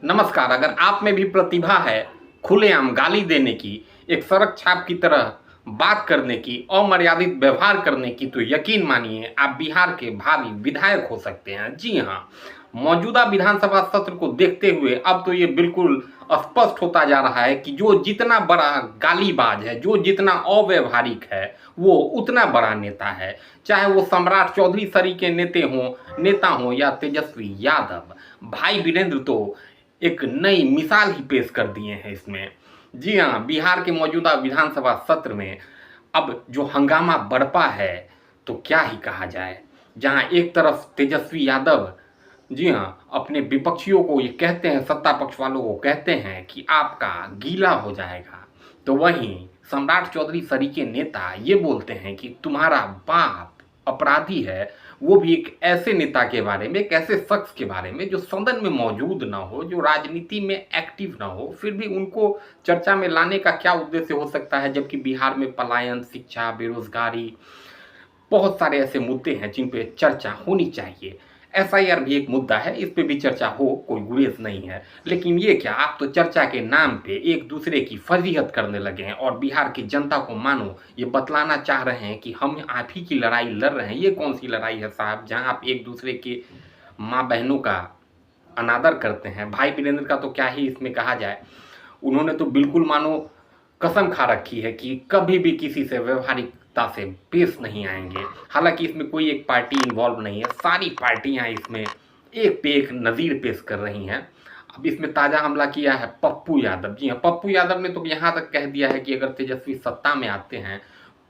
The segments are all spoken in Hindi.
नमस्कार। अगर आप में भी प्रतिभा है खुलेआम गाली देने की, एक सड़क छाप की तरह बात करने की, अमर्यादित व्यवहार करने की, तो यकीन मानिए आप बिहार के भावी विधायक हो सकते हैं। जी हाँ, मौजूदा विधानसभा सत्र को देखते हुए अब तो ये बिल्कुल स्पष्ट होता जा रहा है कि जो जितना बड़ा गालीबाज है, जो जितना अव्यवहारिक है, वो उतना बड़ा नेता है। चाहे वो सम्राट चौधरी सरी के नेता हों या तेजस्वी यादव, भाई वीरेंद्र तो एक नई मिसाल ही पेश कर दिए हैं इसमें। जी हाँ, बिहार के मौजूदा विधानसभा सत्र में अब जो हंगामा बरपा है, तो क्या ही कहा जाए। जहाँ एक तरफ तेजस्वी यादव, जी हाँ, अपने विपक्षियों को ये कहते हैं, सत्ता पक्ष वालों को कहते हैं कि आपका गीला हो जाएगा, तो वहीं सम्राट चौधरी सरीके नेता ये बोलते हैं कि तुम्हारा बाप अपराधी है। वो भी एक ऐसे नेता के बारे में, एक ऐसे शख्स के बारे में जो सदन में मौजूद ना हो, जो राजनीति में एक्टिव ना हो, फिर भी उनको चर्चा में लाने का क्या उद्देश्य हो सकता है, जबकि बिहार में पलायन, शिक्षा, बेरोजगारी, बहुत सारे ऐसे मुद्दे हैं जिन पे चर्चा होनी चाहिए। एसआईआर भी एक मुद्दा है, इस पे भी चर्चा हो, कोई गुरेज नहीं है। लेकिन ये क्या, आप तो चर्चा के नाम पे एक दूसरे की फजीहत करने लगे हैं और बिहार की जनता को मानो ये बतलाना चाह रहे हैं कि हम आप ही की लड़ाई लड़ रहे हैं। ये कौन सी लड़ाई है साहब, जहां आप एक दूसरे के माँ बहनों का अनादर करते हैं। भाई वीरेंद्र का तो क्या ही इसमें कहा जाए, उन्होंने तो बिल्कुल मानो कसम खा रखी है कि कभी भी किसी से व्यवहारिकता से पेश नहीं आएंगे। हालांकि इसमें कोई एक पार्टी इन्वॉल्व नहीं है, सारी पार्टियां इसमें एक पे एक नज़ीर पेश कर रही हैं। अब इसमें ताज़ा हमला किया है पप्पू यादव। जी हाँ, पप्पू यादव ने तो यहाँ तक कह दिया है कि अगर तेजस्वी सत्ता में आते हैं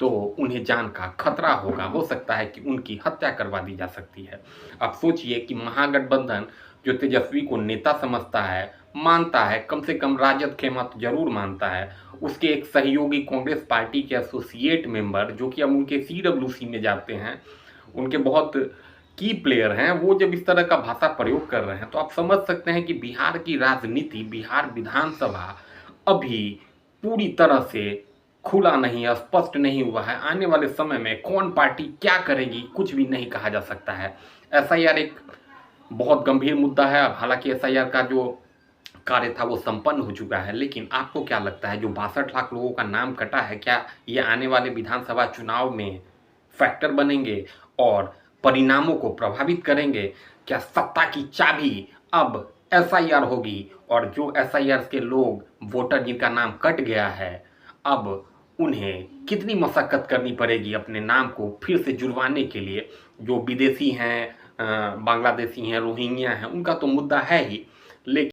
तो उन्हें जान का खतरा होगा, हो सकता है कि उनकी हत्या करवा दी जा सकती है। अब सोचिए कि महागठबंधन जो तेजस्वी को नेता समझता है, मानता है, कम से कम राजद खेमा तो जरूर मानता है, उसके एक सहयोगी कांग्रेस पार्टी के एसोसिएट मेंबर जो कि अब उनके सीडब्ल्यूसी में जाते हैं, उनके बहुत की प्लेयर हैं, वो जब इस तरह का भाषा प्रयोग कर रहे हैं तो आप समझ सकते हैं कि बिहार की राजनीति, बिहार विधानसभा अभी पूरी तरह से खुला नहीं है, स्पष्ट नहीं हुआ है। आने वाले समय में कौन पार्टी क्या करेगी कुछ भी नहीं कहा जा सकता है। एसआईआर एक बहुत गंभीर मुद्दा है। अब हालांकि एसआईआर का जो कार्य था वो संपन्न हो चुका है, लेकिन आपको क्या लगता है जो 62 लाख लोगों का नाम कटा है, क्या ये आने वाले विधानसभा चुनाव में फैक्टर बनेंगे और परिणामों को प्रभावित करेंगे? क्या सत्ता की चाबी अब एसआईआर होगी और जो एसआईआर के लोग, वोटर जिनका नाम कट गया है, अब उन्हें कितनी मशक्कत करनी पड़ेगी अपने नाम को फिर से जुड़वाने के लिए? जो विदेशी हैं, बांग्लादेशी हैं, रोहिंग्या हैं, उनका तो मुद्दा है ही, लेकिन